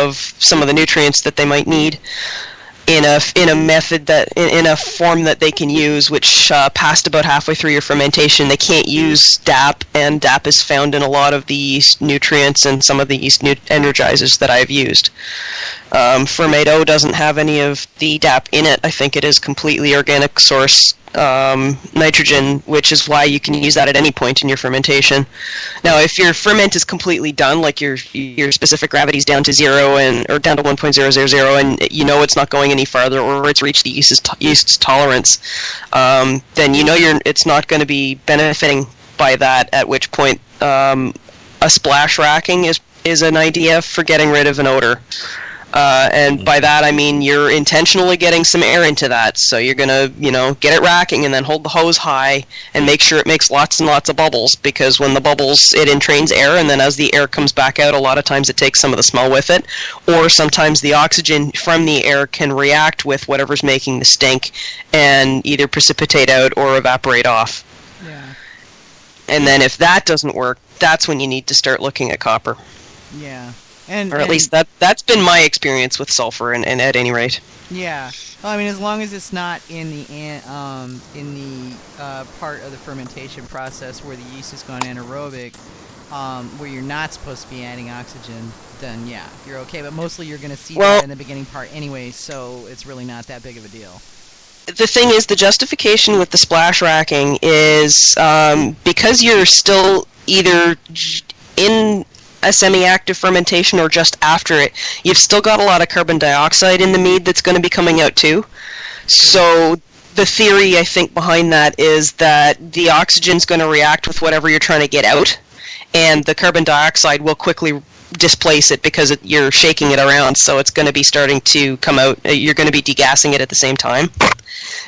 of some of the nutrients that they might need in a method that in a form that they can use, which past about halfway through your fermentation they can't use DAP, and DAP is found in a lot of the yeast nutrients and some of the yeast energizers that I've used. Fermento doesn't have any of the DAP in it. I think it is completely organic source nitrogen, which is why you can use that at any point in your fermentation. Now, if your ferment is completely done, like your specific gravity is down to 0 or down to 1.000, and you know it's not going any farther, or it's reached the yeast's tolerance, then you know it's not going to be benefiting by that. At which point, a splash racking is an idea for getting rid of an odor. And by that I mean you're intentionally getting some air into that, so you're gonna, get it racking and then hold the hose high and make sure it makes lots and lots of bubbles, because when the bubbles, it entrains air, and then as the air comes back out, a lot of times it takes some of the smell with it, or sometimes the oxygen from the air can react with whatever's making the stink and either precipitate out or evaporate off. Yeah. And then if that doesn't work, that's when you need to start looking at copper. Yeah. Or at least that's been my experience with sulfur, and at any rate. Yeah, well, I mean, as long as it's not in the part of the fermentation process where the yeast has gone anaerobic, where you're not supposed to be adding oxygen, then yeah, you're okay. But mostly you're going to see that in the beginning part anyway, so it's really not that big of a deal. The thing is, the justification with the splash racking is because you're still either in a semi-active fermentation or just after it, you've still got a lot of carbon dioxide in the mead that's going to be coming out too. So the theory, I think, behind that is that the oxygen's going to react with whatever you're trying to get out, and the carbon dioxide will quickly displace it because you're shaking it around, so it's going to be starting to come out. You're going to be degassing it at the same time.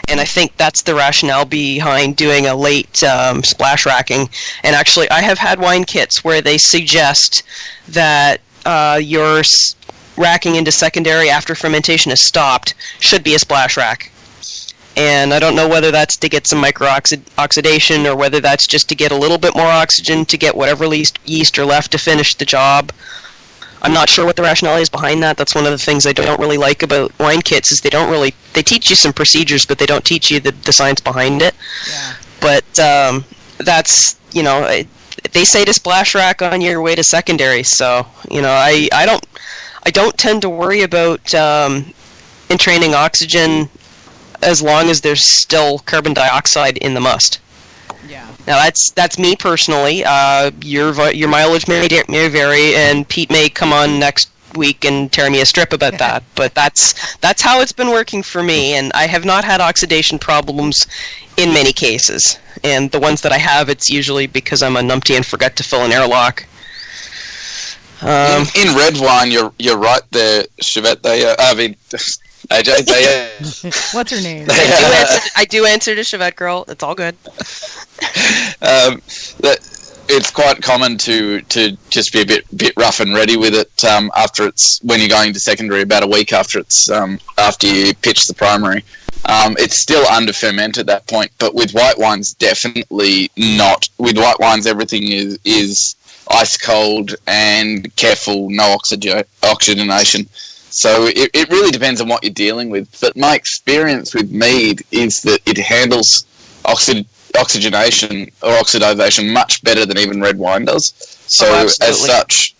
And I think that's the rationale behind doing a late splash racking. And actually, I have had wine kits where they suggest that your racking into secondary after fermentation is stopped should be a splash rack. And I don't know whether that's to get some micro-oxidation or whether that's just to get a little bit more oxygen to get whatever yeast are left to finish the job. I'm not sure what the rationale is behind that. That's one of the things I don't really like about wine kits, is they teach you some procedures, but they don't teach you the science behind it. Yeah. But that's, they say to splash rack on your way to secondary, so, I don't tend to worry about entraining oxygen as long as there's still carbon dioxide in the must. Yeah. Now that's me personally. Your mileage may vary, and Pete may come on next week and tear me a strip about that. But that's how it's been working for me, and I have not had oxidation problems in many cases. And the ones that I have, it's usually because I'm a numpty and forgot to fill an airlock. In red wine, you're right there, Chevette. AJ, what's her name? I do answer to Chevette Girl. It's all good. It's quite common to just be a bit rough and ready with it when you're going to secondary, about a week after after you pitch the primary. It's still under ferment at that point, but with white wines, definitely not. With white wines, everything is ice cold and careful, no oxygenation. So it really depends on what you're dealing with. But my experience with mead is that it handles oxygenation or oxidization much better than even red wine does. So as such,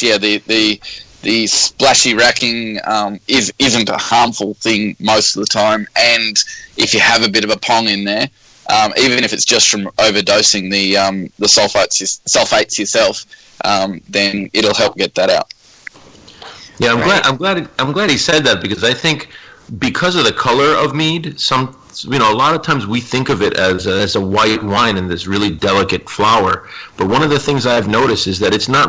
yeah, the splashy racking isn't a harmful thing most of the time. And if you have a bit of a pong in there, even if it's just from overdosing the sulfates yourself, then it'll help get that out. Yeah, I'm glad he said that, because I think because of the color of mead, a lot of times we think of it as a white wine and this really delicate flower. But one of the things I've noticed is that it's not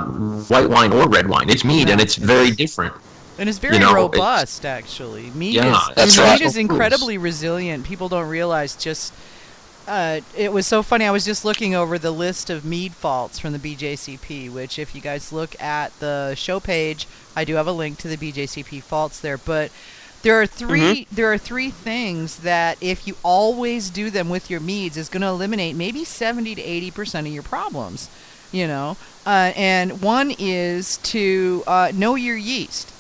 white wine or red wine. It's mead, and it's very different. And it's very robust, actually. Mead is incredibly resilient. People don't realize just... it was so funny. I was just looking over the list of mead faults from the BJCP, which if you guys look at the show page, I do have a link to the BJCP faults there. But there are three things that if you always do them with your meads is going to eliminate maybe 70 to 80% of your problems. And one is to know your yeast.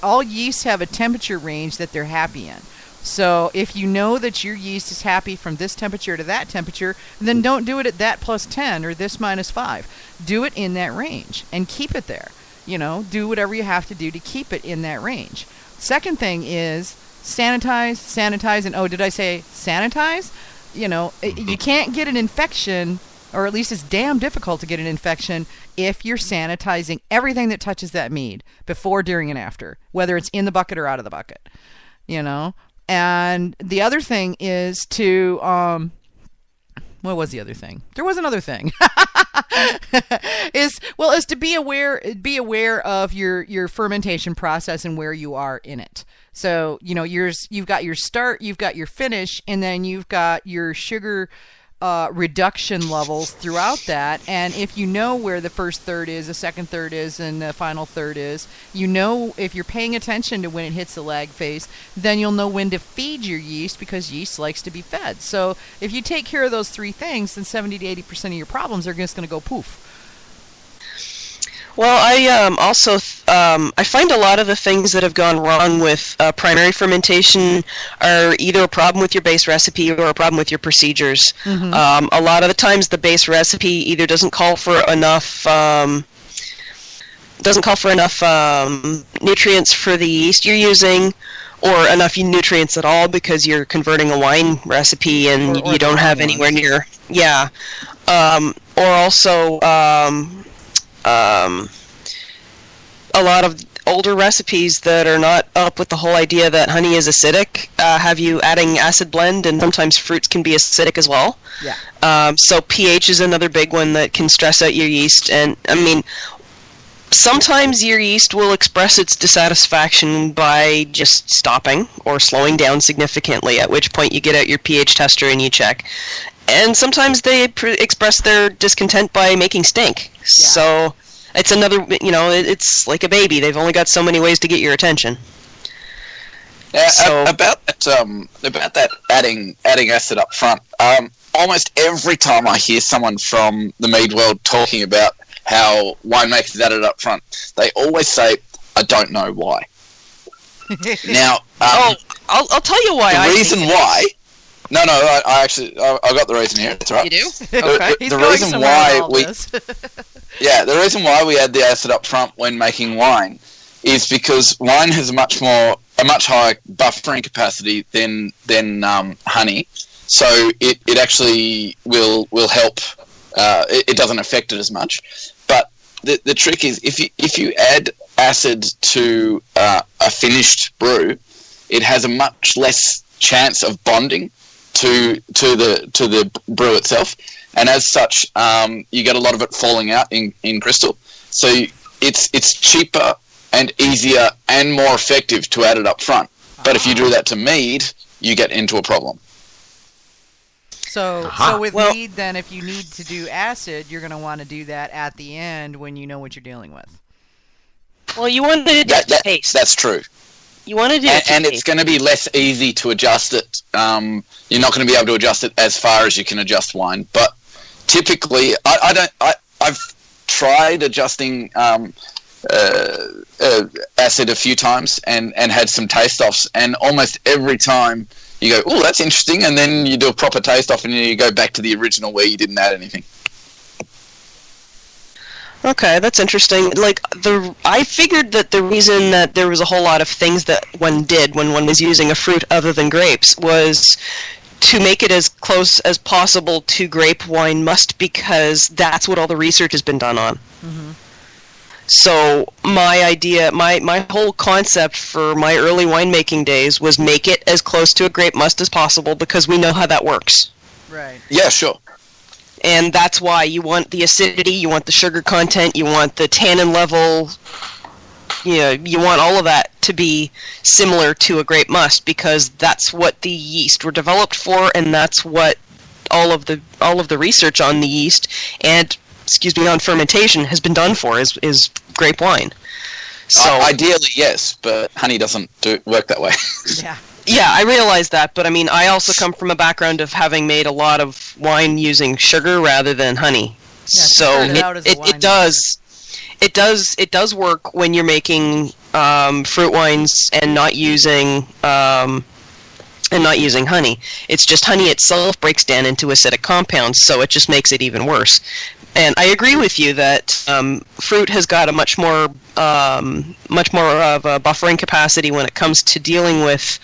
All yeasts have a temperature range that they're happy in. So if you know that your yeast is happy from this temperature to that temperature, then don't do it at that plus 10 or this minus 5. Do it in that range and keep it there. Do whatever you have to do to keep it in that range. Second thing is sanitize, and did I say sanitize? You can't get an infection, or at least it's damn difficult to get an infection if you're sanitizing everything that touches that mead before, during, and after, whether it's in the bucket or out of the bucket. And the other thing is to what was the other thing? There was another thing. is to be aware of your fermentation process and where you are in it. So, you've got your start, you've got your finish, and then you've got your sugar reduction levels throughout that. And if you know where the first third is, the second third is, and the final third is, if you're paying attention to when it hits the lag phase, then you'll know when to feed your yeast, because yeast likes to be fed. So if you take care of those three things, then 70 to 80% of your problems are just going to go poof. Well, I also I find a lot of the things that have gone wrong with primary fermentation are either a problem with your base recipe or a problem with your procedures. Mm-hmm. A lot of the times, the base recipe either doesn't call for enough nutrients for the yeast you're using, or enough nutrients at all, because you're converting a wine recipe and you don't have anywhere near. Yeah, or also. A lot of older recipes that are not up with the whole idea that honey is acidic have you adding acid blend, and sometimes fruits can be acidic as well. Yeah. So pH is another big one that can stress out your yeast. And sometimes your yeast will express its dissatisfaction by just stopping or slowing down significantly, at which point you get out your pH tester and you check. And sometimes they express their discontent by making stink. Yeah. So it's another, it's like a baby. They've only got so many ways to get your attention. About that adding acid up front, almost every time I hear someone from the mead world talking about how winemakers add it up front, they always say, "I don't know why." Now, I'll tell you why. The reason why. No, I got the reason here. That's right. You do? Okay. The reason why the reason why we add the acid up front when making wine is because wine has a much higher buffering capacity than honey. So it actually will help. It doesn't affect it as much. But the trick is if you add acid to a finished brew, it has a much less chance of bonding to the brew itself, and as such, you get a lot of it falling out in crystal. So it's cheaper and easier and more effective to add it up front. But if you do that to mead, you get into a problem. So with mead, then, if you need to do acid, you're going to want to do that at the end when you know what you're dealing with. Well, you want to do taste. That's true. You want to do and it's going to be less easy to adjust it. You're not going to be able to adjust it as far as you can adjust wine. But typically, I've tried adjusting acid a few times and had some taste offs, and almost every time you go, "Oh, that's interesting," and then you do a proper taste off and you go back to the original where you didn't add anything. Okay, that's interesting. I figured that the reason that there was a whole lot of things that one did when one was using a fruit other than grapes was to make it as close as possible to grape wine must, because that's what all the research has been done on. Mm-hmm. So my idea, my whole concept for my early winemaking days was make it as close to a grape must as possible, because we know how that works. Right. Yeah, sure. And that's why you want the acidity, you want the sugar content, you want the tannin level, you want all of that to be similar to a grape must, because that's what the yeast were developed for, and that's what all of the research on the yeast and on fermentation has been done for is grape wine. So ideally, yes, but honey doesn't work that way. Yeah. Yeah, I realize that, but I also come from a background of having made a lot of wine using sugar rather than honey. So it does work when you're making fruit wines and not using honey. It's just honey itself breaks down into acidic compounds, so it just makes it even worse. And I agree with you that fruit has got a much more of a buffering capacity when it comes to dealing with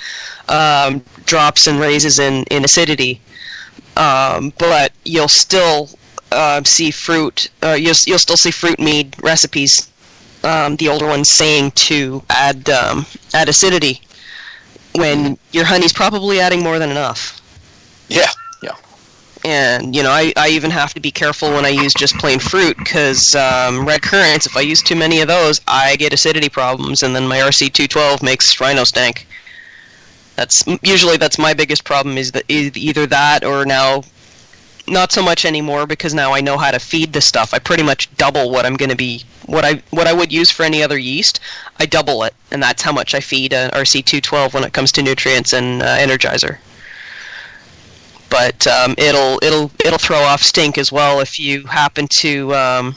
drops and raises in acidity. But you'll still see fruit. You'll still see fruit mead recipes. The older ones saying to add acidity when your honey's probably adding more than enough. Yeah. And, I even have to be careful when I use just plain fruit, because red currants, if I use too many of those, I get acidity problems, and then my RC212 makes rhino stank. That's my biggest problem, is that either that or now, not so much anymore, because now I know how to feed the stuff. I pretty much double what I'm going to be, what I would use for any other yeast, I double it, and that's how much I feed RC212 when it comes to nutrients and energizer. But it'll throw off stink as well if you happen to have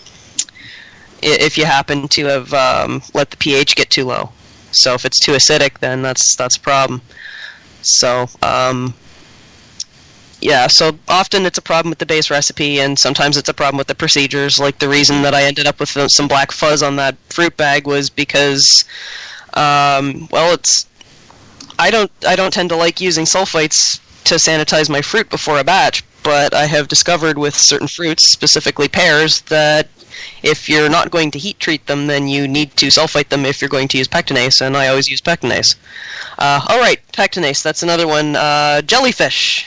let the pH get too low. So if it's too acidic, then that's a problem. So so often it's a problem with the base recipe, and sometimes it's a problem with the procedures. Like the reason that I ended up with some black fuzz on that fruit bag was because I don't tend to like using sulfites to sanitize my fruit before a batch, but I have discovered with certain fruits, specifically pears, that if you're not going to heat treat them, then you need to sulfite them if you're going to use pectinase, and I always use pectinase. Alright, pectinase, that's another one. Jellyfish.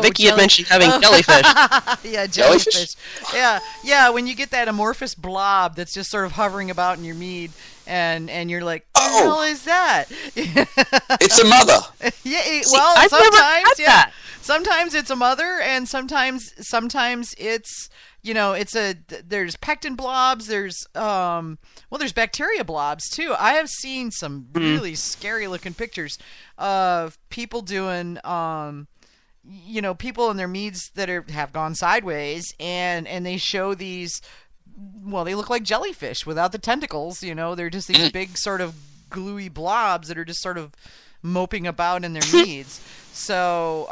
Vicky had mentioned having jellyfish. Yeah, jellyfish. Yeah, when you get that amorphous blob that's just sort of hovering about in your mead, and you're like, what the hell is that? It's a mother. Sometimes it's a mother, and sometimes it's there's pectin blobs, there's bacteria blobs too. I have seen some really scary looking pictures of people doing people in their meads that have gone sideways, and they show these. Well, they look like jellyfish without the tentacles. They're just these big sort of gluey blobs that are just sort of moping about in their meads. So,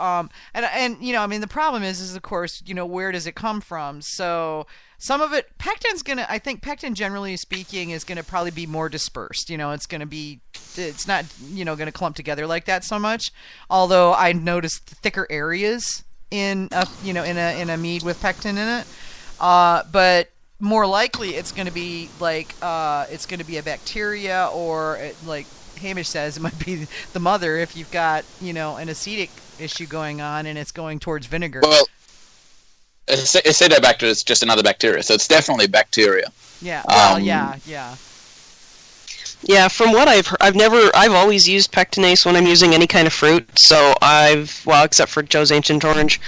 the problem is of course, where does it come from? So some of it, I think pectin, generally speaking, is going to probably be more dispersed. It's not, going to clump together like that so much. Although I noticed thicker areas in a mead with pectin in it. But more likely it's going to be like, it's going to be a bacteria, or like Hamish says, it might be the mother if you've got, an acetic issue going on and it's going towards vinegar. Well, Acidobacter is just another bacteria, so it's definitely bacteria. Yeah. Yeah, from what I've always used pectinase when I'm using any kind of fruit. So except for Joe's Ancient Orange.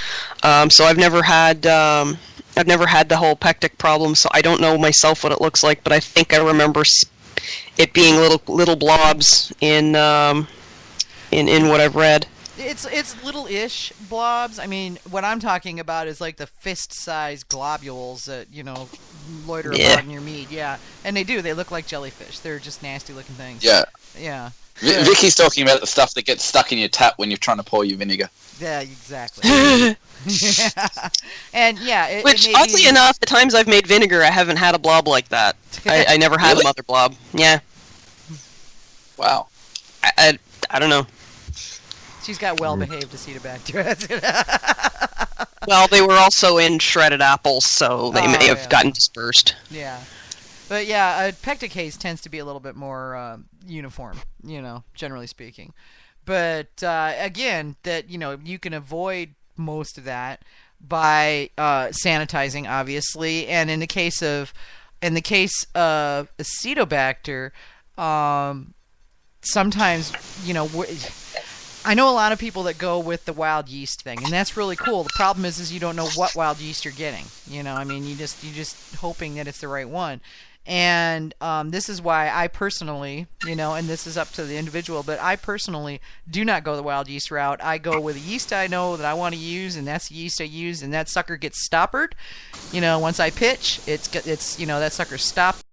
So I've never had the whole pectic problem. So I don't know myself what it looks like, but I think I remember it being little blobs in what I've read. It's little-ish blobs. I mean, what I'm talking about is like the fist-sized globules that, loiter about in your mead. Yeah, and they look like jellyfish. They're just nasty-looking things. Yeah. Vicky's talking about the stuff that gets stuck in your tap when you're trying to pour your vinegar. Yeah, exactly. Yeah. And which oddly enough, the times I've made vinegar, I haven't had a blob like that. I never had a mother blob. Yeah. Wow. I don't know. She's got well-behaved Acetobacter. Well, they were also in shredded apples, so they may have gotten dispersed. Yeah. But a pectic haze tends to be a little bit more uniform, generally speaking. But again, that you can avoid most of that by sanitizing, obviously. And in the case of Acetobacter, sometimes I know a lot of people that go with the wild yeast thing, and that's really cool. The problem is you don't know what wild yeast you're getting. You know, I mean, you just hoping that it's the right one. And this is why I personally, you know, and this is up to the individual, but I personally do not go the wild yeast route. I go with a yeast I know that I want to use, and that's the yeast I use, and that sucker gets stoppered. You know, once I pitch, it's you know, that sucker's stopped.